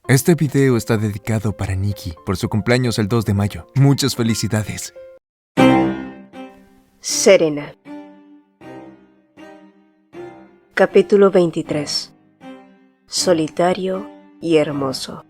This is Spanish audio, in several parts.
Este video está dedicado para Nikki por su cumpleaños el 2 de mayo. Muchas felicidades. Serena. Capítulo 23. Solitario y hermoso.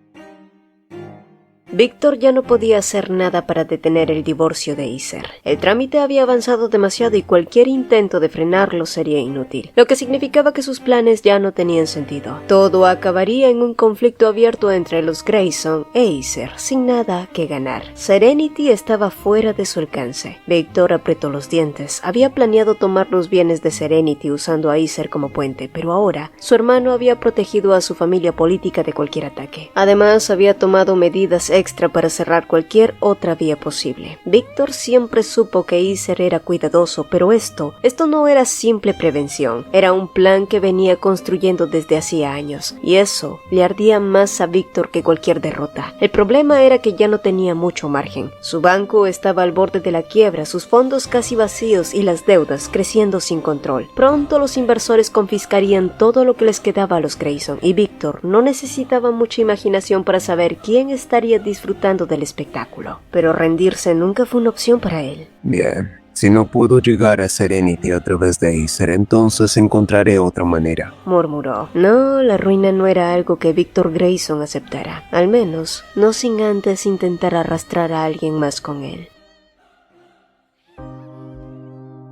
Víctor ya no podía hacer nada para detener el divorcio de Iser. El trámite había avanzado demasiado y cualquier intento de frenarlo sería inútil, lo que significaba que sus planes ya no tenían sentido. Todo acabaría en un conflicto abierto entre los Grayson e Iser, sin nada que ganar. Serenity estaba fuera de su alcance. Víctor apretó los dientes. Había planeado tomar los bienes de Serenity usando a Iser como puente, pero ahora su hermano había protegido a su familia política de cualquier ataque. Además, había tomado medidas extra para cerrar cualquier otra vía posible. Víctor siempre supo que Iser era cuidadoso, pero esto no era simple prevención. Era un plan que venía construyendo desde hacía años, y eso le ardía más a Víctor que cualquier derrota. El problema era que ya no tenía mucho margen. Su banco estaba al borde de la quiebra, sus fondos casi vacíos y las deudas creciendo sin control. Pronto los inversores confiscarían todo lo que les quedaba a los Grayson, y Víctor no necesitaba mucha imaginación para saber quién estaría disfrutando del espectáculo. Pero rendirse nunca fue una opción para él. Bien, si no puedo llegar a Serenity a través de Iser, entonces encontraré otra manera, murmuró. No, la ruina no era algo que Víctor Grayson aceptara, al menos no sin antes intentar arrastrar a alguien más con él.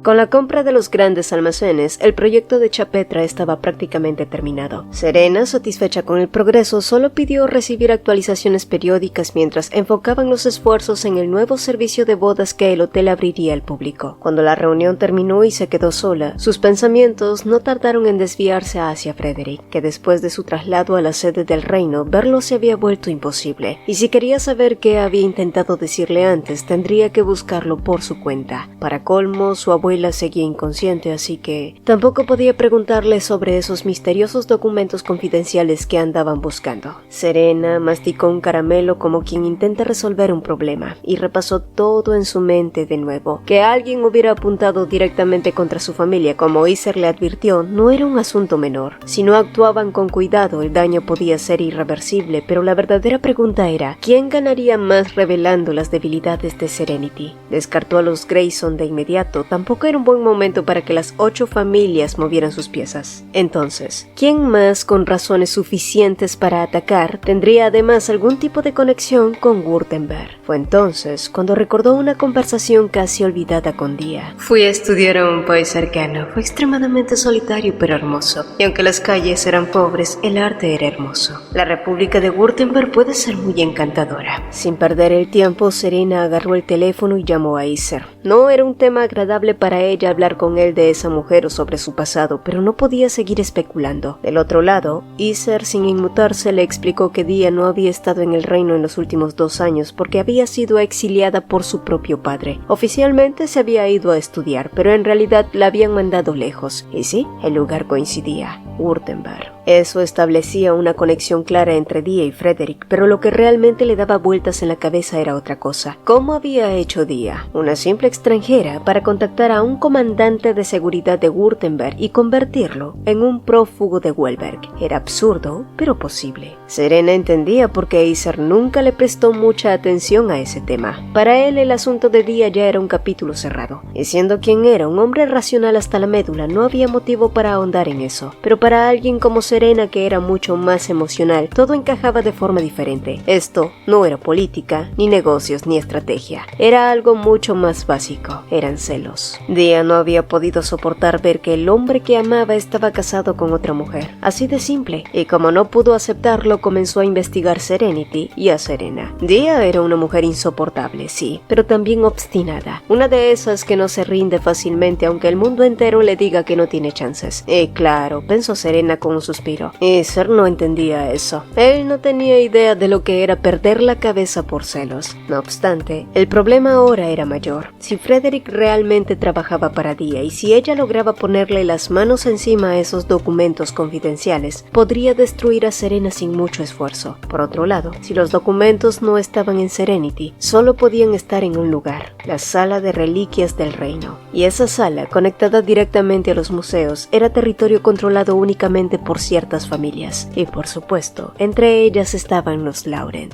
Con la compra de los grandes almacenes, el proyecto de Chapetra estaba prácticamente terminado. Serena, satisfecha con el progreso, solo pidió recibir actualizaciones periódicas mientras enfocaban los esfuerzos en el nuevo servicio de bodas que el hotel abriría al público. Cuando la reunión terminó y se quedó sola, sus pensamientos no tardaron en desviarse hacia Frederick, que después de su traslado a la sede del reino, verlo se había vuelto imposible. Y si quería saber qué había intentado decirle antes, tendría que buscarlo por su cuenta. Para colmo, su abuela seguía inconsciente, así que tampoco podía preguntarle sobre esos misteriosos documentos confidenciales que andaban buscando. Serena masticó un caramelo como quien intenta resolver un problema y repasó todo en su mente de nuevo. Que alguien hubiera apuntado directamente contra su familia, como Iser le advirtió, no era un asunto menor. Si no actuaban con cuidado, el daño podía ser irreversible, pero la verdadera pregunta era, ¿quién ganaría más revelando las debilidades de Serenity? Descartó a los Grayson de inmediato. Tampoco era un buen momento para que las 8 familias movieran sus piezas. Entonces, ¿quién más con razones suficientes para atacar tendría además algún tipo de conexión con Württemberg? Fue entonces cuando recordó una conversación casi olvidada con Dia. Fui a estudiar a un país cercano. Fue extremadamente solitario pero hermoso. Y aunque las calles eran pobres, el arte era hermoso. La República de Württemberg puede ser muy encantadora. Sin perder el tiempo, Serena agarró el teléfono y llamó a Iser. No era un tema agradable para ella hablar con él de esa mujer o sobre su pasado, pero no podía seguir especulando. Del otro lado, Iser, sin inmutarse, le explicó que Dia no había estado en el reino en los últimos 2 años porque había sido exiliada por su propio padre. Oficialmente se había ido a estudiar, pero en realidad la habían mandado lejos. Y sí, el lugar coincidía: Württemberg. Eso establecía una conexión clara entre Dia y Frederick, pero lo que realmente le daba vueltas en la cabeza era otra cosa. ¿Cómo había hecho Dia, una simple extranjera, para contactar a un comandante de seguridad de Württemberg y convertirlo en un prófugo de Wellberg? Era absurdo, pero posible. Serena entendía por qué Iser nunca le prestó mucha atención a ese tema. Para él, el asunto de Dia ya era un capítulo cerrado, y siendo quien era, un hombre racional hasta la médula, no había motivo para ahondar en eso. Pero para alguien como Serena, que era mucho más emocional, todo encajaba de forma diferente. Esto no era política, ni negocios, ni estrategia. Era algo mucho más básico. Eran celos. Dia no había podido soportar ver que el hombre que amaba estaba casado con otra mujer. Así de simple. Y como no pudo aceptarlo, comenzó a investigar Serenity y a Serena. Dia era una mujer insoportable, sí, pero también obstinada. Una de esas que no se rinde fácilmente aunque el mundo entero le diga que no tiene chances. Y claro, pensó Serena con un suspiro. Iser no entendía eso. Él no tenía idea de lo que era perder la cabeza por celos. No obstante, el problema ahora era mayor. Si Frederick realmente trabajaba para Dia y si ella lograba ponerle las manos encima a esos documentos confidenciales, podría destruir a Serena sin mucho esfuerzo. Por otro lado, si los documentos no estaban en Serenity, solo podían estar en un lugar: la sala de reliquias del reino. Y esa sala, conectada directamente a los museos, era territorio controlado únicamente por ciertas familias, y por supuesto, entre ellas estaban los Laurent.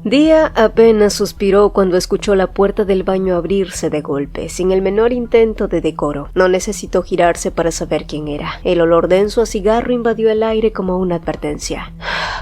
Dia apenas suspiró cuando escuchó la puerta del baño abrirse de golpe, sin el menor intento de decoro. No necesitó girarse para saber quién era. El olor denso a cigarro invadió el aire como una advertencia.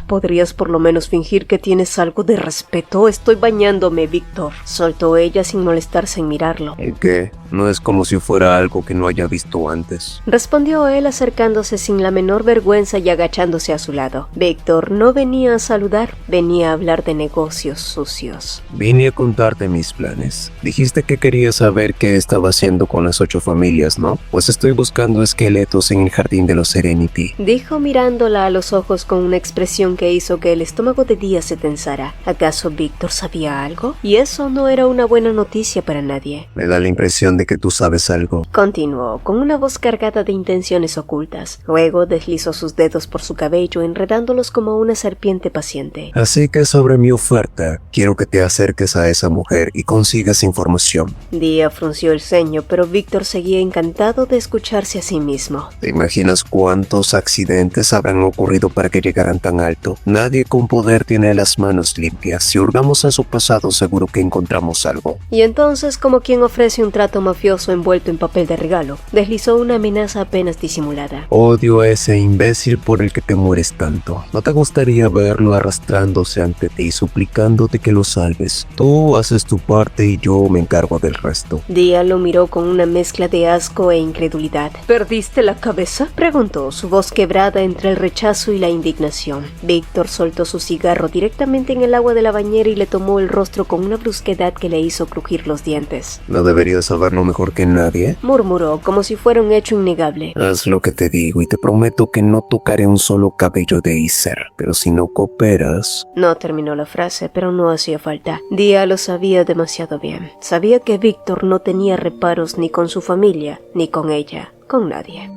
«¿Podrías por lo menos fingir que tienes algo de respeto? Estoy bañándome, Víctor», soltó ella sin molestarse en mirarlo. ¿El qué? No es como si fuera algo que no haya visto antes, respondió él acercándose sin la menor vergüenza y agachándose a su lado. Víctor no venía a saludar, venía a hablar de negocios sucios. Vine a contarte mis planes. Dijiste que querías saber qué estaba haciendo con las 8 familias, ¿no? Pues estoy buscando esqueletos en el jardín de los Serenity, dijo mirándola a los ojos con una expresión que hizo que el estómago de Dia se tensara. ¿Acaso Víctor sabía algo? Y eso no era una buena noticia para nadie. Me da la impresión de que tú sabes algo, continuó, con una voz cargada de intenciones ocultas. Luego deslizó sus dedos por su cabello, enredándolos como una serpiente paciente. Así que sobre mi oferta, quiero que te acerques a esa mujer y consigas información. Dia frunció el ceño, pero Víctor seguía encantado de escucharse a sí mismo. ¿Te imaginas cuántos accidentes habrán ocurrido para que llegaran tan alto? Nadie con poder tiene las manos limpias. Si hurgamos a su pasado, seguro que encontramos algo. Y entonces, como quien ofrece un trato mafioso envuelto en papel de regalo, deslizó una amenaza apenas disimulada. Odio a ese imbécil por el que te mueres tanto. ¿No te gustaría verlo arrastrándose ante ti, suplicándote que lo salves? Tú haces tu parte y yo me encargo del resto. Dia lo miró con una mezcla de asco e incredulidad. ¿Perdiste la cabeza?, preguntó, su voz quebrada entre el rechazo y la indignación. Víctor soltó su cigarro directamente en el agua de la bañera y le tomó el rostro con una brusquedad que le hizo crujir los dientes. ¿No deberías saberlo mejor que nadie?, murmuró, como si fuera un hecho innegable. Haz lo que te digo y te prometo que no tocaré un solo cabello de Iser, pero si no cooperas... No terminó la frase, pero no hacía falta. Dia lo sabía demasiado bien. Sabía que Víctor no tenía reparos ni con su familia, ni con ella, con nadie.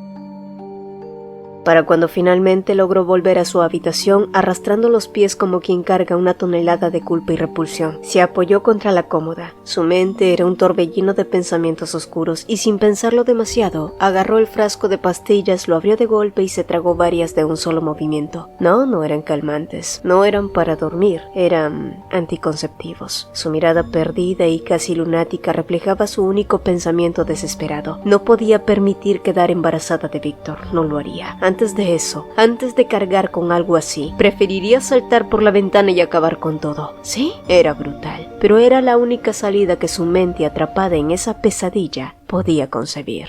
Para cuando finalmente logró volver a su habitación, arrastrando los pies como quien carga una tonelada de culpa y repulsión, se apoyó contra la cómoda. Su mente era un torbellino de pensamientos oscuros y sin pensarlo demasiado, agarró el frasco de pastillas, lo abrió de golpe y se tragó varias de un solo movimiento. No eran calmantes, no eran para dormir, eran anticonceptivos. Su mirada perdida y casi lunática reflejaba su único pensamiento desesperado. No podía permitir quedar embarazada de Víctor, no lo haría. Antes de eso, antes de cargar con algo así, preferiría saltar por la ventana y acabar con todo. Sí, era brutal, pero era la única salida que su mente, atrapada en esa pesadilla, podía concebir.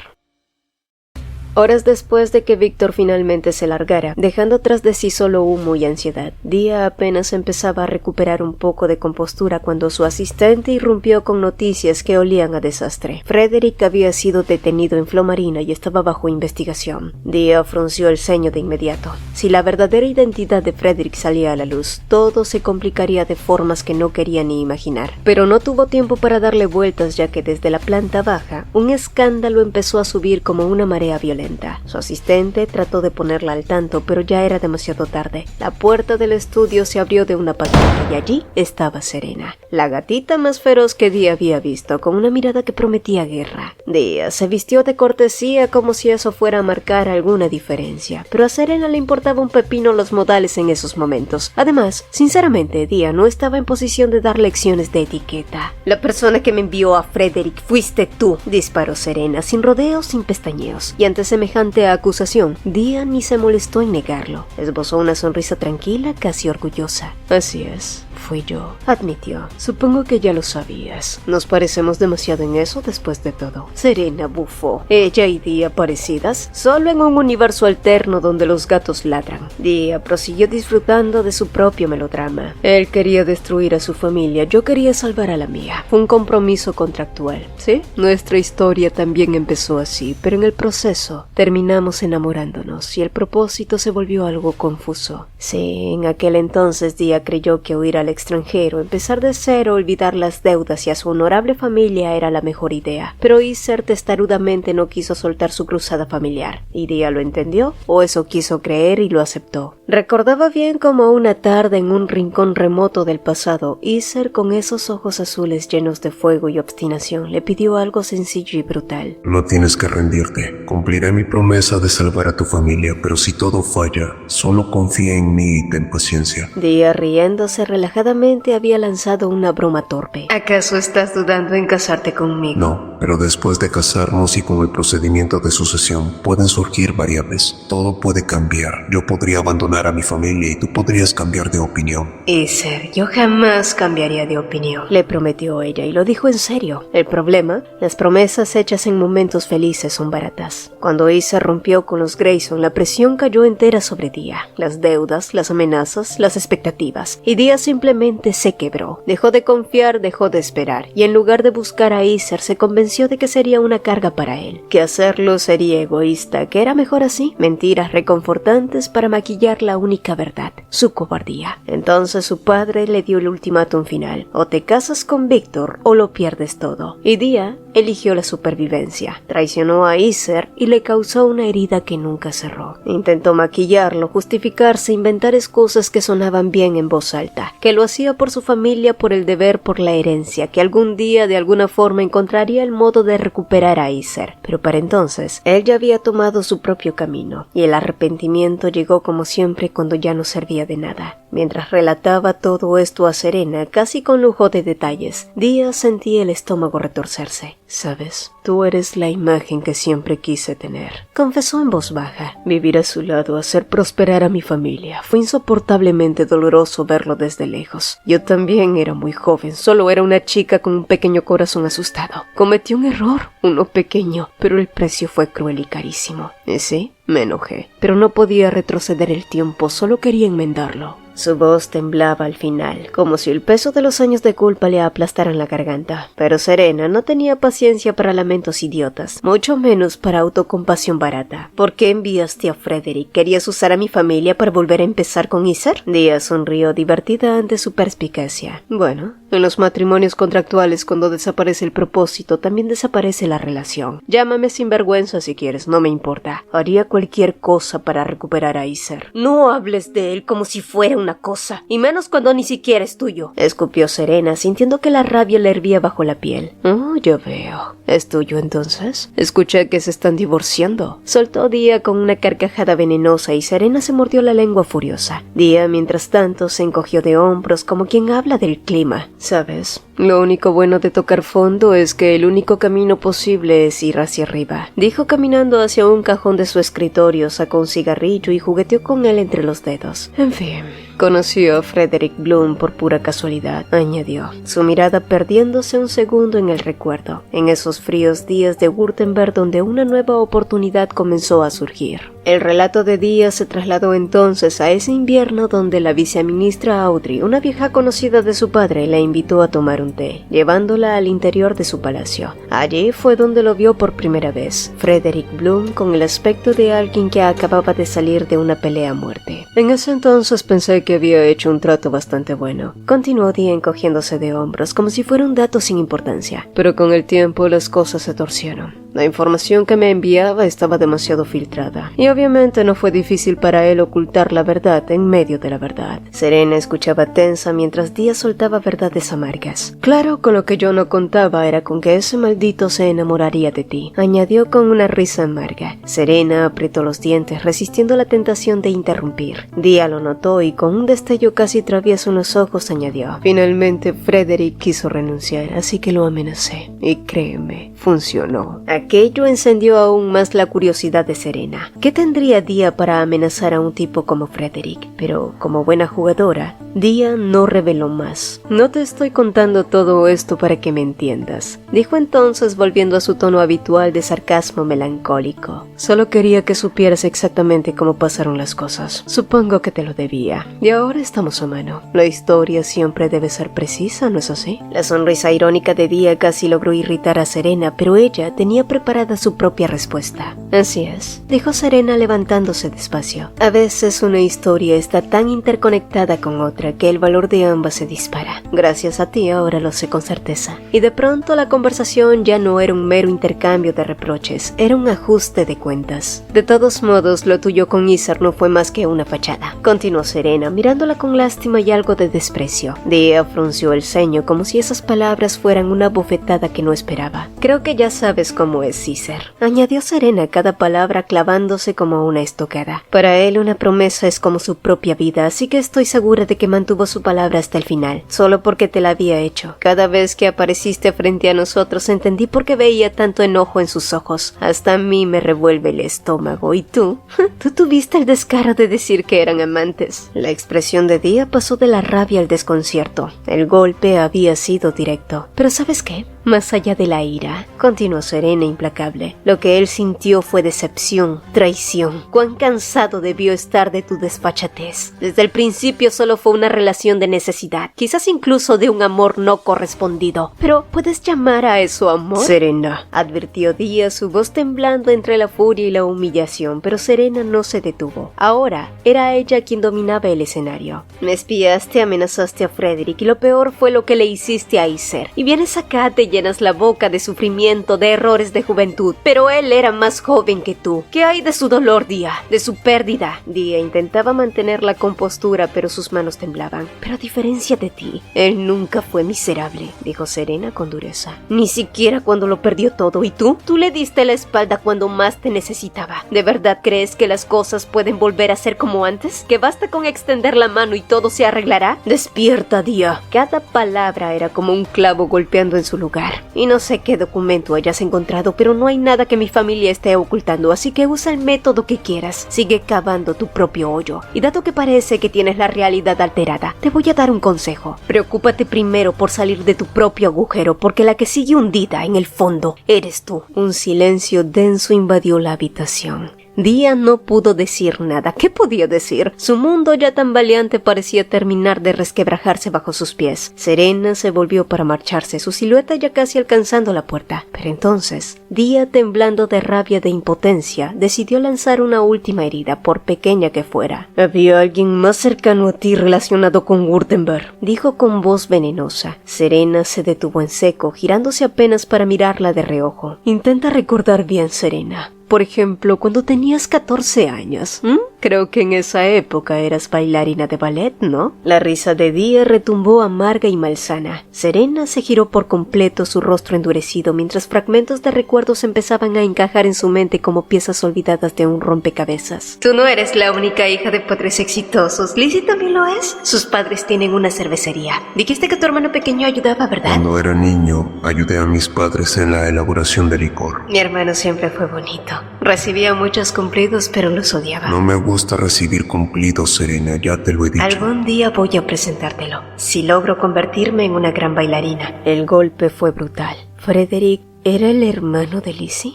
Horas después de que Víctor finalmente se largara, dejando tras de sí solo humo y ansiedad, Dia apenas empezaba a recuperar un poco de compostura cuando su asistente irrumpió con noticias que olían a desastre. Frederick había sido detenido en Flomarina y estaba bajo investigación. Dia frunció el ceño de inmediato. Si la verdadera identidad de Frederick salía a la luz, todo se complicaría de formas que no quería ni imaginar. Pero no tuvo tiempo para darle vueltas, ya que desde la planta baja, un escándalo empezó a subir como una marea violenta. Su asistente trató de ponerla al tanto, pero ya era demasiado tarde. La puerta del estudio se abrió de una patada y allí estaba Serena, la gatita más feroz que Dia había visto, con una mirada que prometía guerra. Dia se vistió de cortesía como si eso fuera a marcar alguna diferencia, pero a Serena le importaba un pepino los modales en esos momentos. Además, sinceramente, Dia no estaba en posición de dar lecciones de etiqueta. «La persona que me envió a Frederick fuiste tú», disparó Serena, sin rodeos, sin pestañeos, y ante semejante acusación, Dia ni se molestó en negarlo. Esbozó una sonrisa tranquila, casi orgullosa. «Así es, fui yo», admitió. «Supongo que ya lo sabías. Nos parecemos demasiado en eso después de todo». Serena bufó. Ella y Dia parecidas, solo en un universo alterno donde los gatos ladran. Dia prosiguió disfrutando de su propio melodrama. Él quería destruir a su familia, yo quería salvar a la mía. Fue un compromiso contractual. Sí, nuestra historia también empezó así, pero en el proceso terminamos enamorándonos y el propósito se volvió algo confuso. Sí, en aquel entonces Dia creyó que huir al extranjero, empezar de cero, olvidar las deudas y a su honorable familia era la mejor idea. Pero Iser testarudamente no quiso soltar su cruzada familiar. ¿Y Dia lo entendió? ¿O eso quiso creer y lo aceptó? Recordaba bien como una tarde en un rincón remoto del pasado, Iser, con esos ojos azules llenos de fuego y obstinación, le pidió algo sencillo y brutal. No tienes que rendirte. Cumpliré Cumpliré mi promesa de salvar a tu familia, pero si todo falla, solo confía en mí y ten paciencia. Dia, riéndose relajadamente, había lanzado una broma torpe. ¿Acaso estás dudando en casarte conmigo? No, pero después de casarnos y con el procedimiento de sucesión, pueden surgir variables. Todo puede cambiar. Yo podría abandonar a mi familia y tú podrías cambiar de opinión. Iser, yo jamás cambiaría de opinión, le prometió ella, y lo dijo en serio. El problema, las promesas hechas en momentos felices son baratas. Cuando Iser rompió con los Grayson, la presión cayó entera sobre Dia. Las deudas, las amenazas, las expectativas. Y Dia simplemente se quebró. Dejó de confiar, dejó de esperar, y en lugar de buscar a Iser, se convenció de que sería una carga para él, que hacerlo sería egoísta, que era mejor así. Mentiras reconfortantes para maquillar la única verdad, su cobardía. Entonces su padre le dio el ultimátum final: o te casas con Víctor o lo pierdes todo. Y Dia eligió la supervivencia. Traicionó a Iser y le causó una herida que nunca cerró. Intentó maquillarlo, justificarse, inventar excusas que sonaban bien en voz alta, que lo hacía por su familia, por el deber, por la herencia, que algún día de alguna forma encontraría el modo de recuperar a Iser. Pero para entonces, él ya había tomado su propio camino, y el arrepentimiento llegó como siempre cuando ya no servía de nada. Mientras relataba todo esto a Serena, casi con lujo de detalles, Dia sentía el estómago retorcerse. «¿Sabes? Tú eres la imagen que siempre quise tener», confesó en voz baja. «Vivir a su lado, hacer prosperar a mi familia. Fue insoportablemente doloroso verlo desde lejos. Yo también era muy joven, solo era una chica con un pequeño corazón asustado. Cometí un error, uno pequeño, pero el precio fue cruel y carísimo. ¿Y sí? Me enojé, pero no podía retroceder el tiempo, solo quería enmendarlo». Su voz temblaba al final, como si el peso de los años de culpa le aplastaran la garganta. Pero Serena no tenía paciencia para lamentos idiotas, mucho menos para autocompasión barata. «¿Por qué enviaste a Frederick? ¿Querías usar a mi familia para volver a empezar con Iser?» Dia sonrió divertida ante su perspicacia. «Bueno, en los matrimonios contractuales, cuando desaparece el propósito, también desaparece la relación. Llámame sinvergüenza si quieres, no me importa. Haría cualquier cosa para recuperar a Iser». «No hables de él como si fuera una cosa, y menos cuando ni siquiera es tuyo», escupió Serena, sintiendo que la rabia le hervía bajo la piel. «Oh, ya veo. ¿Es tuyo entonces? Escuché que se están divorciando», soltó Dia con una carcajada venenosa, y Serena se mordió la lengua furiosa. Dia, mientras tanto, se encogió de hombros como quien habla del clima. «¿Sabes? Lo único bueno de tocar fondo es que el único camino posible es ir hacia arriba», dijo caminando hacia un cajón de su escritorio, sacó un cigarrillo y jugueteó con él entre los dedos. «En fin, conoció a Frederick Bloom por pura casualidad», añadió, su mirada perdiéndose un segundo en el recuerdo, en esos fríos días de Württemberg donde una nueva oportunidad comenzó a surgir. El relato de Dia se trasladó entonces a ese invierno donde la viceministra Audrey, una vieja conocida de su padre, la invitó a tomar un té, llevándola al interior de su palacio. Allí fue donde lo vio por primera vez, Frederick Bloom, con el aspecto de alguien que acababa de salir de una pelea a muerte. «En ese entonces pensé que había hecho un trato bastante bueno», continuó Dia encogiéndose de hombros como si fuera un dato sin importancia. «Pero con el tiempo las cosas se torcieron. La información que me enviaba estaba demasiado filtrada, y obviamente no fue difícil para él ocultar la verdad en medio de la verdad». Serena escuchaba tensa mientras Dia soltaba verdades amargas. «Claro, con lo que yo no contaba era con que ese maldito se enamoraría de ti», añadió con una risa amarga. Serena apretó los dientes, resistiendo la tentación de interrumpir. Dia lo notó y con un destello casi travieso en los ojos añadió: «Finalmente Frederick quiso renunciar, así que lo amenacé. Y créeme, funcionó». Aquello encendió aún más la curiosidad de Serena. ¿Qué tendría Dia para amenazar a un tipo como Frederick? Pero, como buena jugadora, Dia no reveló más. «No te estoy contando todo esto para que me entiendas», dijo entonces, volviendo a su tono habitual de sarcasmo melancólico. «Solo quería que supieras exactamente cómo pasaron las cosas. Supongo que te lo debía. Y ahora estamos a mano. La historia siempre debe ser precisa, ¿no es así?» La sonrisa irónica de Dia casi logró irritar a Serena, pero ella tenía preparada su propia respuesta. «Así es», dijo Serena levantándose despacio. «A veces una historia está tan interconectada con otra que el valor de ambas se dispara. Gracias a ti ahora lo sé con certeza». Y de pronto la conversación ya no era un mero intercambio de reproches, era un ajuste de cuentas. «De todos modos, lo tuyo con Iser no fue más que una fachada», continuó Serena, mirándola con lástima y algo de desprecio. Dia frunció el ceño como si esas palabras fueran una bofetada que no esperaba. «Creo que ya sabes cómo lo es, Cícer, añadió Serena, cada palabra clavándose como una estocada. Para él una promesa es como su propia vida, así que estoy segura de que mantuvo su palabra hasta el final, solo porque te la había hecho. Cada vez que apareciste frente a nosotros entendí por qué veía tanto enojo en sus ojos. Hasta a mí me revuelve el estómago. ¿Y tú? Tú tuviste el descaro de decir que eran amantes. La expresión de Día pasó de la rabia al desconcierto. El golpe había sido directo. Pero ¿sabes qué? Más allá de la ira, continuó Serena implacable, lo que él sintió fue decepción, traición. Cuán cansado debió estar de tu desfachatez. Desde el principio solo fue una relación de necesidad, quizás incluso de un amor no correspondido. Pero, ¿puedes llamar a eso amor? Serena, advirtió Díaz, su voz temblando entre la furia y la humillación, pero Serena no se detuvo. Ahora, era ella quien dominaba el escenario. Me espiaste, amenazaste a Frederick y lo peor fue lo que le hiciste a Iser. Y vienes acá, te llenas la boca de sufrimiento, de errores de juventud. Pero él era más joven que tú. ¿Qué hay de su dolor, Día? De su pérdida. Día intentaba mantener la compostura, pero sus manos temblaban. Pero a diferencia de ti, él nunca fue miserable, dijo Serena con dureza. Ni siquiera cuando lo perdió todo. ¿Y tú? Tú le diste la espalda cuando más te necesitaba. ¿De verdad crees que las cosas pueden volver a ser como antes? ¿Que basta con extender la mano y todo se arreglará? Despierta, Día. Cada palabra era como un clavo golpeando en su lugar. Y no sé qué documento hayas encontrado, pero no hay nada que mi familia esté ocultando, así que usa el método que quieras. Sigue cavando tu propio hoyo. Y dado que parece que tienes la realidad alterada, te voy a dar un consejo. Preocúpate primero por salir de tu propio agujero, porque la que sigue hundida en el fondo eres tú. Un silencio denso invadió la habitación. Día no pudo decir nada. ¿Qué podía decir? Su mundo ya tambaleante parecía terminar de resquebrajarse bajo sus pies. Serena se volvió para marcharse, su silueta ya casi alcanzando la puerta. Pero entonces, Día, temblando de rabia, de impotencia, decidió lanzar una última herida, por pequeña que fuera. «Había alguien más cercano a ti relacionado con Württemberg», dijo con voz venenosa. Serena se detuvo en seco, girándose apenas para mirarla de reojo. «Intenta recordar bien, Serena. Por ejemplo, cuando tenías 14 años. Creo que en esa época eras bailarina de ballet, ¿no?» La risa de Día retumbó amarga y malsana. Serena se giró por completo, su rostro endurecido, mientras fragmentos de recuerdos empezaban a encajar en su mente como piezas olvidadas de un rompecabezas. «Tú no eres la única hija de padres exitosos. Lizzie también lo es. Sus padres tienen una cervecería. Dijiste que tu hermano pequeño ayudaba, ¿verdad?» Cuando era niño, ayudé a mis padres en la elaboración de licor. Mi hermano siempre fue bonito. Recibía muchos cumplidos, pero los odiaba. No me gusta recibir cumplidos, Serena, ya te lo he dicho. Algún día voy a presentártelo, si logro convertirme en una gran bailarina. El golpe fue brutal. ¿Frederick era el hermano de Lizzie?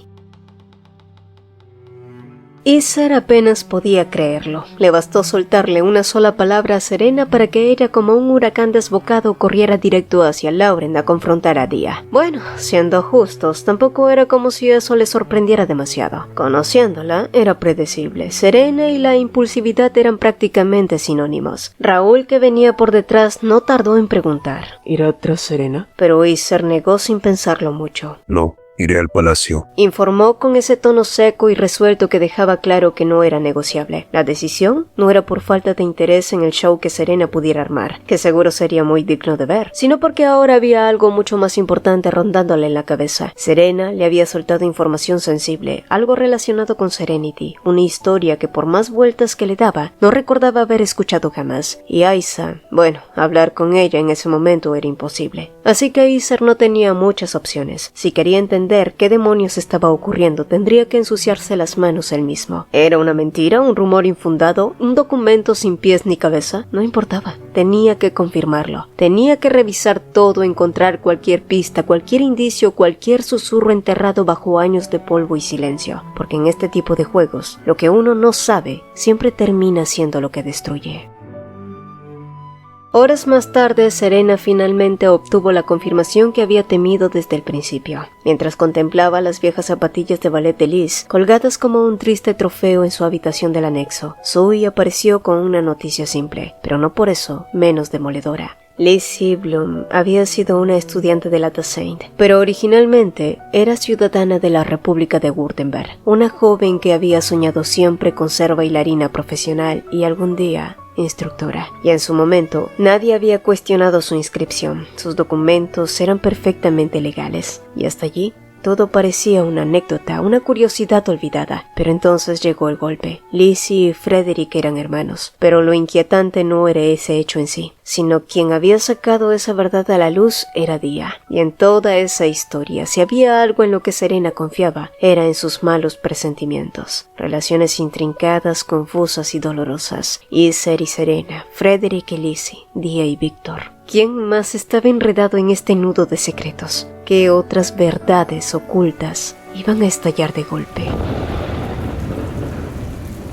Iser apenas podía creerlo. Le bastó soltarle una sola palabra a Serena para que ella, como un huracán desbocado, corriera directo hacia Lauren a confrontar a Día. Bueno, siendo justos, tampoco era como si eso le sorprendiera demasiado. Conociéndola, era predecible. Serena y la impulsividad eran prácticamente sinónimos. Raúl, que venía por detrás, no tardó en preguntar: ¿Irá tras Serena? Pero Iser negó sin pensarlo mucho. No. Iré al palacio, informó con ese tono seco y resuelto que dejaba claro que no era negociable. La decisión no era por falta de interés en el show que Serena pudiera armar, que seguro sería muy digno de ver, sino porque ahora había algo mucho más importante rondándole en la cabeza. Serena le había soltado información sensible, algo relacionado con Serenity, una historia que por más vueltas que le daba, no recordaba haber escuchado jamás. Y Aiza, bueno, hablar con ella en ese momento era imposible. Así que Iser no tenía muchas opciones. Si quería entender qué demonios estaba ocurriendo, tendría que ensuciarse las manos él mismo. ¿Era una mentira, un rumor infundado, un documento sin pies ni cabeza? No importaba. Tenía que confirmarlo. Tenía que revisar todo, encontrar cualquier pista, cualquier indicio, cualquier susurro enterrado bajo años de polvo y silencio. Porque en este tipo de juegos, lo que uno no sabe siempre termina siendo lo que destruye. Horas más tarde, Serena finalmente obtuvo la confirmación que había temido desde el principio. Mientras contemplaba las viejas zapatillas de ballet de Liz, colgadas como un triste trofeo en su habitación del anexo, Zoe apareció con una noticia simple, pero no por eso menos demoledora. Lizzie Bloom había sido una estudiante de la Saint, pero originalmente era ciudadana de la República de Württemberg, una joven que había soñado siempre con ser bailarina profesional y algún día instructora. Y en su momento, nadie había cuestionado su inscripción. Sus documentos eran perfectamente legales. Y hasta allí, todo parecía una anécdota, una curiosidad olvidada. Pero entonces llegó el golpe. Lizzie y Frederick eran hermanos, pero lo inquietante no era ese hecho en sí, sino quien había sacado esa verdad a la luz era Dia. Y en toda esa historia, si había algo en lo que Serena confiaba, era en sus malos presentimientos. Relaciones intrincadas, confusas y dolorosas. Isser y Serena, Frederick y Lizzie, Dia y Víctor. ¿Quién más estaba enredado en este nudo de secretos? ¿Qué otras verdades ocultas iban a estallar de golpe?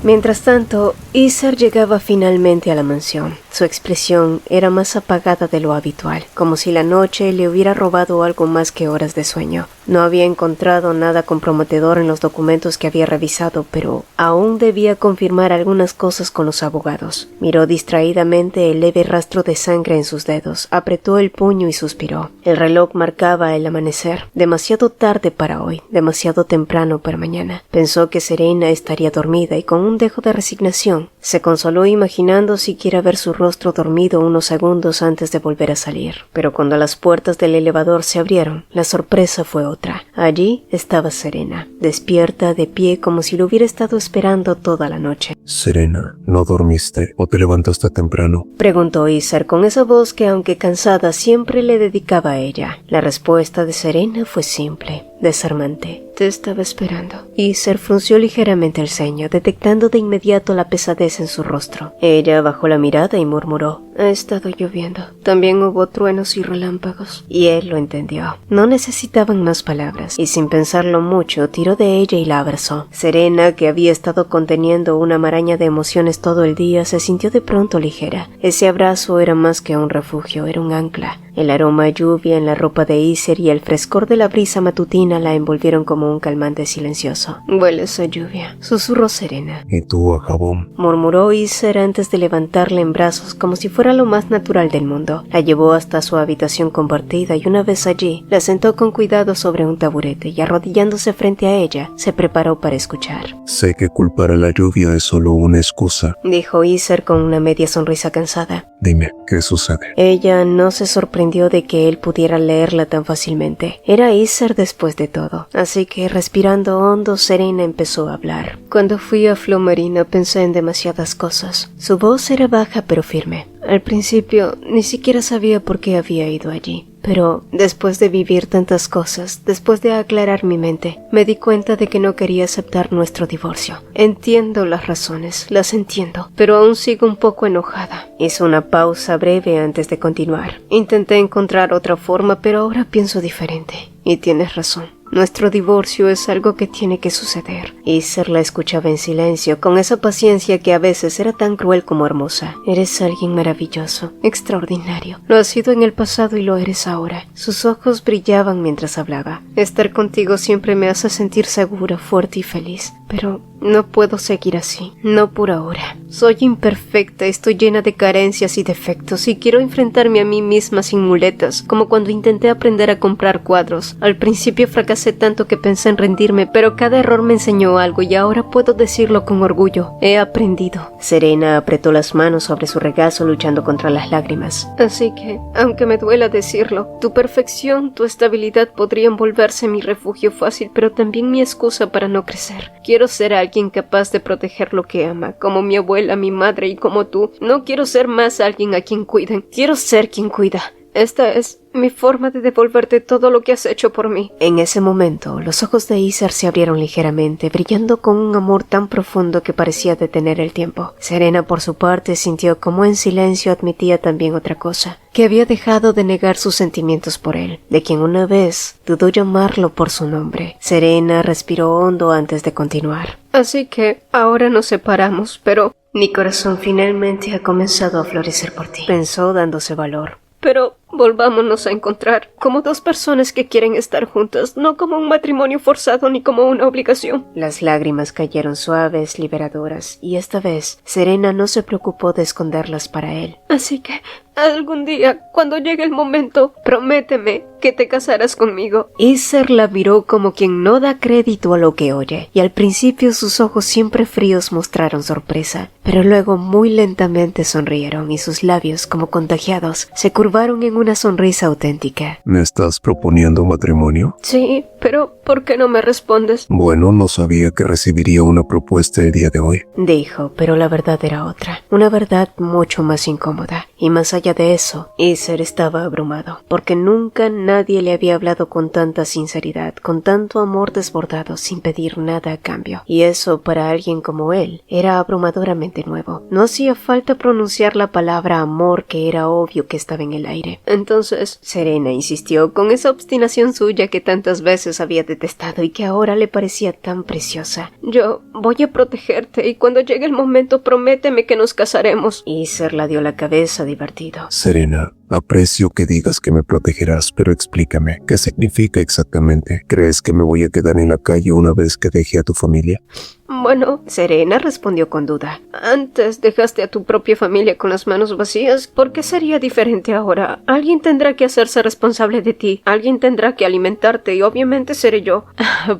Mientras tanto, Isser llegaba finalmente a la mansión. Su expresión era más apagada de lo habitual, como si la noche le hubiera robado algo más que horas de sueño. No había encontrado nada comprometedor en los documentos que había revisado, pero aún debía confirmar algunas cosas con los abogados. Miró distraídamente el leve rastro de sangre en sus dedos, apretó el puño y suspiró. El reloj marcaba el amanecer. Demasiado tarde para hoy, demasiado temprano para mañana. Pensó que Serena estaría dormida y con un dejo de resignación se consoló imaginando siquiera ver su rostro dormido unos segundos antes de volver a salir. Pero cuando las puertas del elevador se abrieron, la sorpresa fue otra. Allí estaba Serena, despierta, de pie, como si lo hubiera estado esperando toda la noche. Serena, ¿no dormiste o te levantaste temprano? Preguntó Isser con esa voz que, aunque cansada, siempre le dedicaba a ella. La respuesta de Serena fue simple, desarmante. Te estaba esperando. Isser frunció ligeramente el ceño, detectando de inmediato la pesadez en su rostro. Ella bajó la mirada y murmuró: ha estado lloviendo. También hubo truenos y relámpagos. Y él lo entendió. No necesitaban más palabras, y sin pensarlo mucho, tiró de ella y la abrazó. Serena, que había estado conteniendo una maraña de emociones todo el día, se sintió de pronto ligera. Ese abrazo era más que un refugio, era un ancla. El aroma a lluvia en la ropa de Isser y el frescor de la brisa matutina la envolvieron como un calmante silencioso. Hueles a lluvia, susurró Serena. ¿Y tú a jabón? Murmuró Isser antes de levantarla en brazos como si fuera lo más natural del mundo. La llevó hasta su habitación compartida y una vez allí, la sentó con cuidado sobre un taburete y arrodillándose frente a ella, se preparó para escuchar. Sé que culpar a la lluvia es solo una excusa, dijo Isser con una media sonrisa cansada. Dime, ¿qué sucede? Ella no se sorprendió de que él pudiera leerla tan fácilmente. Era Isser después de todo. Así que, respirando hondo, Serena empezó a hablar. Cuando fui a Flomarina pensé en demasiadas cosas. Su voz era baja pero firme. Al principio ni siquiera sabía por qué había ido allí. Pero después de vivir tantas cosas, después de aclarar mi mente, me di cuenta de que no quería aceptar nuestro divorcio. Entiendo las razones, las entiendo, pero aún sigo un poco enojada. Hizo una pausa breve antes de continuar. Intenté encontrar otra forma, pero ahora pienso diferente. Y tienes razón. Nuestro divorcio es algo que tiene que suceder. Isser la escuchaba en silencio, con esa paciencia que a veces era tan cruel como hermosa. Eres alguien maravilloso, extraordinario. Lo has sido en el pasado y lo eres ahora. Sus ojos brillaban mientras hablaba. Estar contigo siempre me hace sentir segura, fuerte y feliz. Pero no puedo seguir así. No por ahora. Soy imperfecta, estoy llena de carencias y defectos y quiero enfrentarme a mí misma sin muletas, como cuando intenté aprender a comprar cuadros. Al principio fracasé tanto que pensé en rendirme, pero cada error me enseñó algo y ahora puedo decirlo con orgullo. He aprendido. Serena apretó las manos sobre su regazo luchando contra las lágrimas. Así que, aunque me duela decirlo, tu perfección, tu estabilidad podrían volverse mi refugio fácil, pero también mi excusa para no crecer. Quiero ser alguien capaz de proteger lo que ama, como mi abuela, mi madre y como tú. No quiero ser más alguien a quien cuiden. Quiero ser quien cuida. Esta es mi forma de devolverte todo lo que has hecho por mí. En ese momento, los ojos de Isser se abrieron ligeramente, brillando con un amor tan profundo que parecía detener el tiempo. Serena, por su parte, sintió como en silencio admitía también otra cosa, que había dejado de negar sus sentimientos por él, de quien una vez dudó llamarlo por su nombre. Serena respiró hondo antes de continuar. Así que ahora nos separamos, pero mi corazón finalmente ha comenzado a florecer por ti, pensó dándose valor. Pero volvámonos a encontrar como dos personas que quieren estar juntas, no como un matrimonio forzado ni como una obligación. Las lágrimas cayeron suaves, liberadoras, y esta vez Serena no se preocupó de esconderlas para él. Así que algún día, cuando llegue el momento, prométeme que te casarás conmigo. Isser la miró como quien no da crédito a lo que oye, y al principio sus ojos siempre fríos mostraron sorpresa, pero luego muy lentamente sonrieron y sus labios, como contagiados, se curvaron en una sonrisa auténtica. ¿Me estás proponiendo matrimonio? Sí, pero ¿por qué no me respondes? Bueno, no sabía que recibiría una propuesta el día de hoy. Dijo, pero la verdad era otra. Una verdad mucho más incómoda. Y más allá de eso, Iser estaba abrumado, porque nunca nadie le había hablado con tanta sinceridad, con tanto amor desbordado, sin pedir nada a cambio. Y eso, para alguien como él, era abrumadoramente nuevo. No hacía falta pronunciar la palabra amor, que era obvio que estaba en el aire. Entonces, Serena insistió con esa obstinación suya que tantas veces había detestado y que ahora le parecía tan preciosa. Yo voy a protegerte y cuando llegue el momento prométeme que nos casaremos. Iser la dio la cabeza divertido. Serena, aprecio que digas que me protegerás, pero explícame, ¿qué significa exactamente? ¿Crees que me voy a quedar en la calle una vez que deje a tu familia? Bueno, Serena respondió con duda. Antes dejaste a tu propia familia con las manos vacías. ¿Por qué sería diferente ahora? Alguien tendrá que hacerse responsable de ti. Alguien tendrá que alimentarte y obviamente seré yo.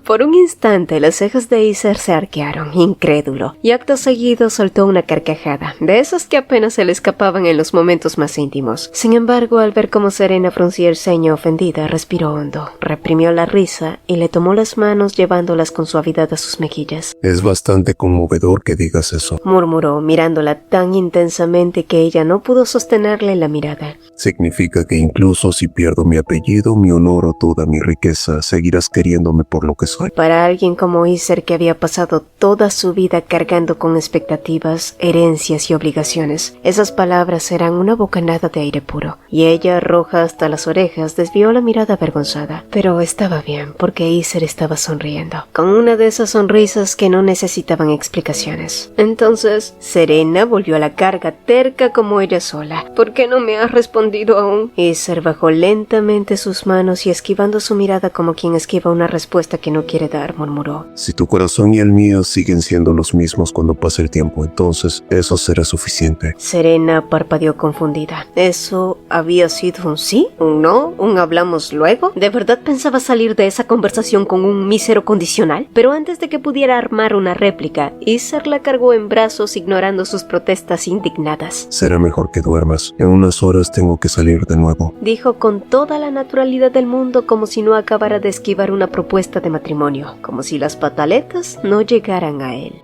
Por un instante las cejas de Iser se arquearon, incrédulo, y acto seguido soltó una carcajada, de esas que apenas se le escapaban en los momentos más íntimos. Sin embargo, al ver cómo Serena fruncía el ceño ofendida, respiró hondo, reprimió la risa y le tomó las manos llevándolas con suavidad a sus mejillas. Es bastante conmovedor que digas eso, murmuró, mirándola tan intensamente que ella no pudo sostenerle la mirada. Significa que incluso si pierdo mi apellido, mi honor o toda mi riqueza, seguirás queriéndome por lo que soy. Para alguien como Iser, que había pasado toda su vida cargando con expectativas, herencias y obligaciones, esas palabras eran una bocanada de aire puro, y ella, roja hasta las orejas, desvió la mirada avergonzada. Pero estaba bien, porque Iser estaba sonriendo, con una de esas sonrisas que no necesitaban explicaciones. Entonces, Serena volvió a la carga, terca como ella sola. ¿Por qué no me has respondido aún? Iser bajó lentamente sus manos y, esquivando su mirada como quien esquiva una respuesta que no quiere dar, murmuró. Si tu corazón y el mío siguen siendo los mismos cuando pase el tiempo, entonces eso será suficiente. Serena parpadeó confundida. ¿Eso había sido un sí? ¿Un no? ¿Un hablamos luego? ¿De verdad pensaba salir de esa conversación con un mísero condicional? Pero antes de que pudiera armar una réplica, Iser la cargó en brazos, ignorando sus protestas indignadas. Será mejor que duermas. En unas horas tengo que salir de nuevo, dijo con toda la naturalidad del mundo, como si no acabara de esquivar una propuesta de matrimonio, como si las pataletas no llegaran a él.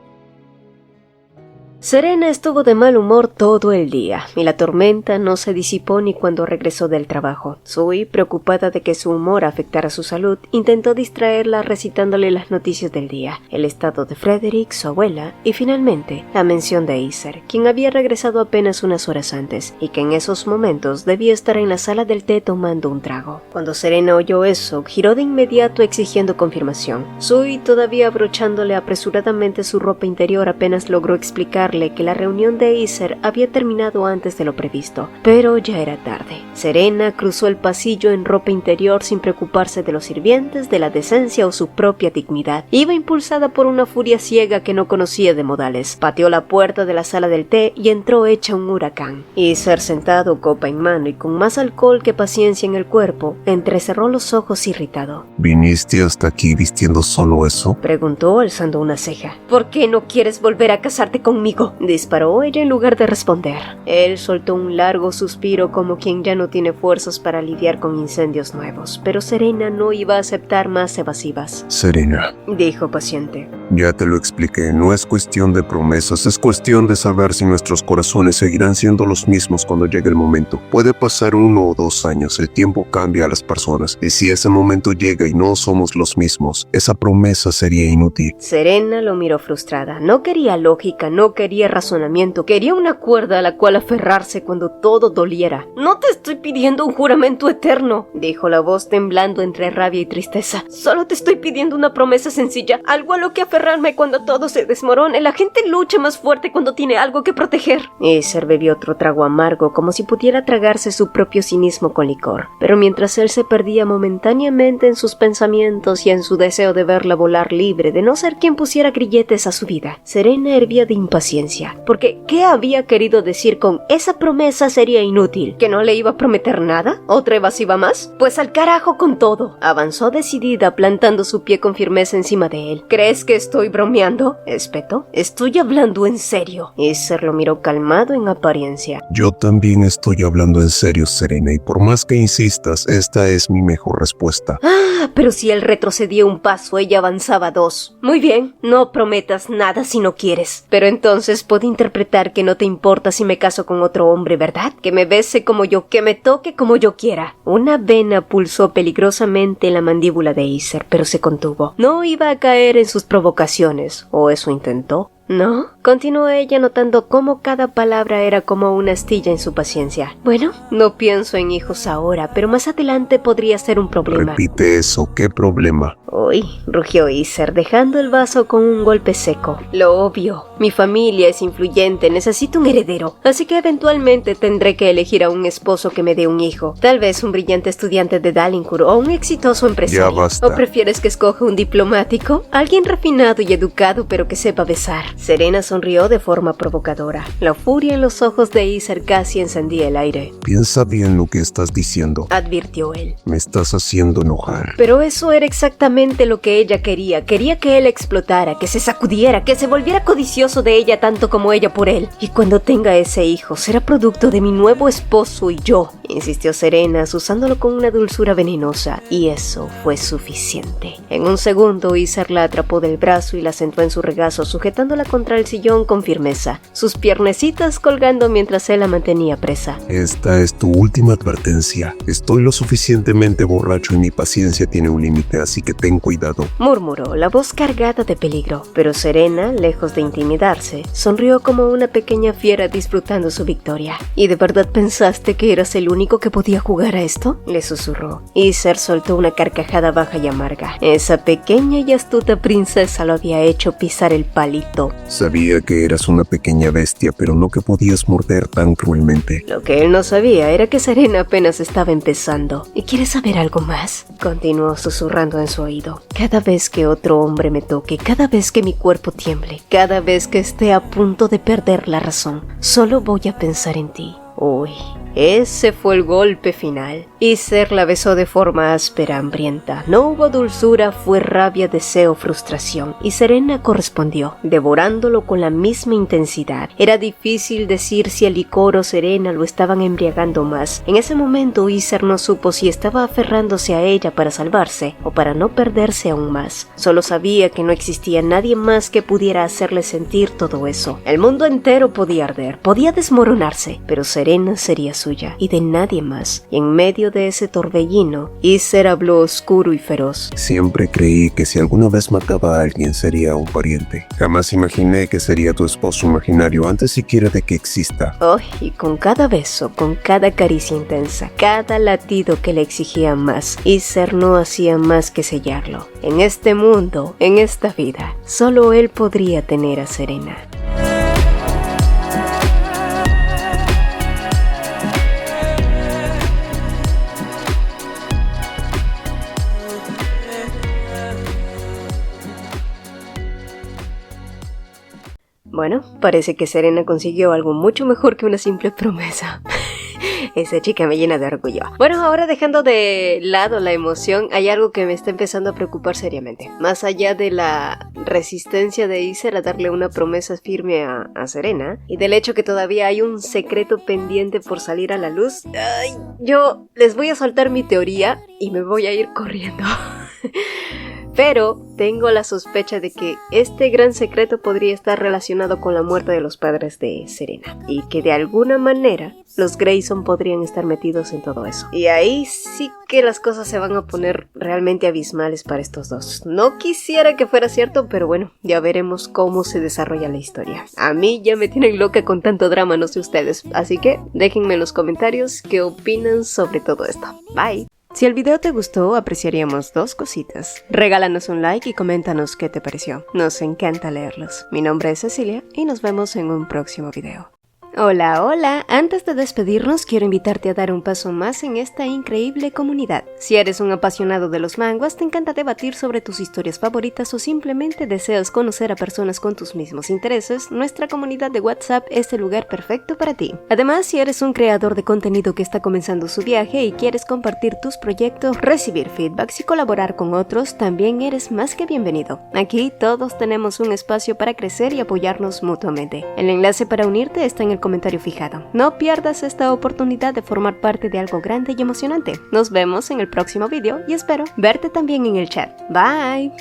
Serena estuvo de mal humor todo el día, y la tormenta no se disipó ni cuando regresó del trabajo. Zoe, preocupada de que su humor afectara su salud, intentó distraerla recitándole las noticias del día, el estado de Frederick, su abuela, y finalmente la mención de Iser, quien había regresado apenas unas horas antes, y que en esos momentos debía estar en la sala del té tomando un trago. Cuando Serena oyó eso, giró de inmediato exigiendo confirmación. Zoe, todavía abrochándole apresuradamente su ropa interior, apenas logró explicar que la reunión de Iser había terminado antes de lo previsto, pero ya era tarde. Serena cruzó el pasillo en ropa interior sin preocuparse de los sirvientes, de la decencia o su propia dignidad. Iba impulsada por una furia ciega que no conocía de modales. Pateó la puerta de la sala del té y entró hecha un huracán. Iser, sentado, copa en mano y con más alcohol que paciencia en el cuerpo, entrecerró los ojos irritado. ¿Viniste hasta aquí vistiendo solo eso?, preguntó alzando una ceja. ¿Por qué no quieres volver a casarte conmigo?, disparó ella en lugar de responder. Él soltó un largo suspiro como quien ya no tiene fuerzas para lidiar con incendios nuevos, pero Serena no iba a aceptar más evasivas. Serena, dijo paciente. Ya te lo expliqué, no es cuestión de promesas, es cuestión de saber si nuestros corazones seguirán siendo los mismos cuando llegue el momento. Puede pasar 1 o 2 años, el tiempo cambia a las personas, y si ese momento llega y no somos los mismos, esa promesa sería inútil. Serena lo miró frustrada. No quería lógica, no quería razonamiento, quería una cuerda a la cual aferrarse cuando todo doliera. No te estoy pidiendo un juramento eterno, dijo la voz temblando entre rabia y tristeza. Solo te estoy pidiendo una promesa sencilla, algo a lo que aferrarme cuando todo se desmorone. La gente lucha más fuerte cuando tiene algo que proteger. Iser bebió otro trago amargo, como si pudiera tragarse su propio cinismo con licor. Pero mientras él se perdía momentáneamente en sus pensamientos y en su deseo de verla volar libre, de no ser quien pusiera grilletes a su vida, Serena hervía de impaciencia. paciencia. Porque, ¿qué había querido decir con esa promesa sería inútil? ¿Que no le iba a prometer nada? ¿Otra evasiva más? Pues al carajo con todo. Avanzó decidida, plantando su pie con firmeza encima de él. ¿Crees que estoy bromeando? Espetó. Estoy hablando en serio. Isser lo miró calmado en apariencia. Yo también estoy hablando en serio, Serena, y por más que insistas, esta es mi mejor respuesta. Pero si él retrocedía un paso, ella avanzaba dos. Muy bien, no prometas nada si no quieres. Pero entonces puedo interpretar que no te importa si me caso con otro hombre, ¿verdad? Que me bese como yo, que me toque como yo quiera. Una vena pulsó peligrosamente en la mandíbula de Isser, pero se contuvo. No iba a caer en sus provocaciones, o eso intentó. ¿No? Continuó ella notando cómo cada palabra era como una astilla en su paciencia. Bueno, no pienso en hijos ahora, pero más adelante podría ser un problema. Repite eso, ¿qué problema? Uy, rugió Isser, dejando el vaso con un golpe seco. Lo obvio, mi familia es influyente, necesito un heredero, así que eventualmente tendré que elegir a un esposo que me dé un hijo. Tal vez un brillante estudiante de Dalincourt o un exitoso empresario. Ya basta. ¿O prefieres que escoja un diplomático? Alguien refinado y educado, pero que sepa besar. Serena sonrió de forma provocadora. La furia en los ojos de Isser casi encendía el aire. Piensa bien lo que estás diciendo. Advirtió él. Me estás haciendo enojar. Pero eso era exactamente lo que ella quería. Quería que él explotara, que se sacudiera, que se volviera codicioso de ella tanto como ella por él. Y cuando tenga ese hijo, será producto de mi nuevo esposo y yo, insistió Serena, usándolo con una dulzura venenosa. Y eso fue suficiente. En un segundo, Isser la atrapó del brazo y la sentó en su regazo, sujetándola contra el sillón con firmeza, sus piernecitas colgando mientras él la mantenía presa. Esta es tu última advertencia. Estoy lo suficientemente borracho y mi paciencia tiene un límite, así que ten cuidado. Murmuró, la voz cargada de peligro. Pero Serena, lejos de intimidarse, sonrió como una pequeña fiera disfrutando su victoria. ¿Y de verdad pensaste que eras el único que podía jugar a esto? Le susurró. Isser soltó una carcajada baja y amarga. Esa pequeña y astuta princesa lo había hecho pisar el palito. Sabía que eras una pequeña bestia, pero no que podías morder tan cruelmente. Lo que él no sabía era que Serena apenas estaba empezando. ¿Y quieres saber algo más? Continuó susurrando en su oído. Cada vez que otro hombre me toque, cada vez que mi cuerpo tiemble, cada vez que esté a punto de perder la razón, solo voy a pensar en ti. Uy, ese fue el golpe final. Isser la besó de forma áspera, hambrienta. No hubo dulzura, fue rabia, deseo, frustración. Y Serena correspondió, devorándolo con la misma intensidad. Era difícil decir si el licor o Serena lo estaban embriagando más. En ese momento Isser no supo si estaba aferrándose a ella para salvarse o para no perderse aún más. Solo sabía que no existía nadie más que pudiera hacerle sentir todo eso. El mundo entero podía arder, podía desmoronarse, pero Serena sería suya y de nadie más. Y en medio de ese torbellino, Isser habló oscuro y feroz. Siempre creí que si alguna vez mataba a alguien sería un pariente. Jamás imaginé que sería tu esposo imaginario antes siquiera de que exista. Oh, y con cada beso, con cada caricia intensa, cada latido que le exigía más, Isser no hacía más que sellarlo. En este mundo, en esta vida, solo él podría tener a Serena. Bueno, parece que Serena consiguió algo mucho mejor que una simple promesa. Esa chica me llena de orgullo. Bueno, ahora dejando de lado la emoción, hay algo que me está empezando a preocupar seriamente. Más allá de la resistencia de Isser a darle una promesa firme a Serena, y del hecho que todavía hay un secreto pendiente por salir a la luz, yo les voy a soltar mi teoría y me voy a ir corriendo. Pero tengo la sospecha de que este gran secreto podría estar relacionado con la muerte de los padres de Serena, y que de alguna manera los Grayson podrían estar metidos en todo eso. Y ahí sí que las cosas se van a poner realmente abismales para estos dos. No quisiera que fuera cierto, pero bueno, ya veremos cómo se desarrolla la historia. A mí ya me tienen loca con tanto drama, no sé ustedes, así que déjenme en los comentarios qué opinan sobre todo esto. Bye. Si el video te gustó, apreciaríamos dos cositas. Regálanos un like y coméntanos qué te pareció. Nos encanta leerlos. Mi nombre es Cecilia y nos vemos en un próximo video. Hola, hola. Antes de despedirnos, quiero invitarte a dar un paso más en esta increíble comunidad. Si eres un apasionado de los manguas, te encanta debatir sobre tus historias favoritas o simplemente deseas conocer a personas con tus mismos intereses, nuestra comunidad de WhatsApp es el lugar perfecto para ti. Además, si eres un creador de contenido que está comenzando su viaje y quieres compartir tus proyectos, recibir feedbacks y colaborar con otros, también eres más que bienvenido. Aquí todos tenemos un espacio para crecer y apoyarnos mutuamente. El enlace para unirte está en el comentario fijado. No pierdas esta oportunidad de formar parte de algo grande y emocionante. Nos vemos en el próximo video y espero verte también en el chat. Bye.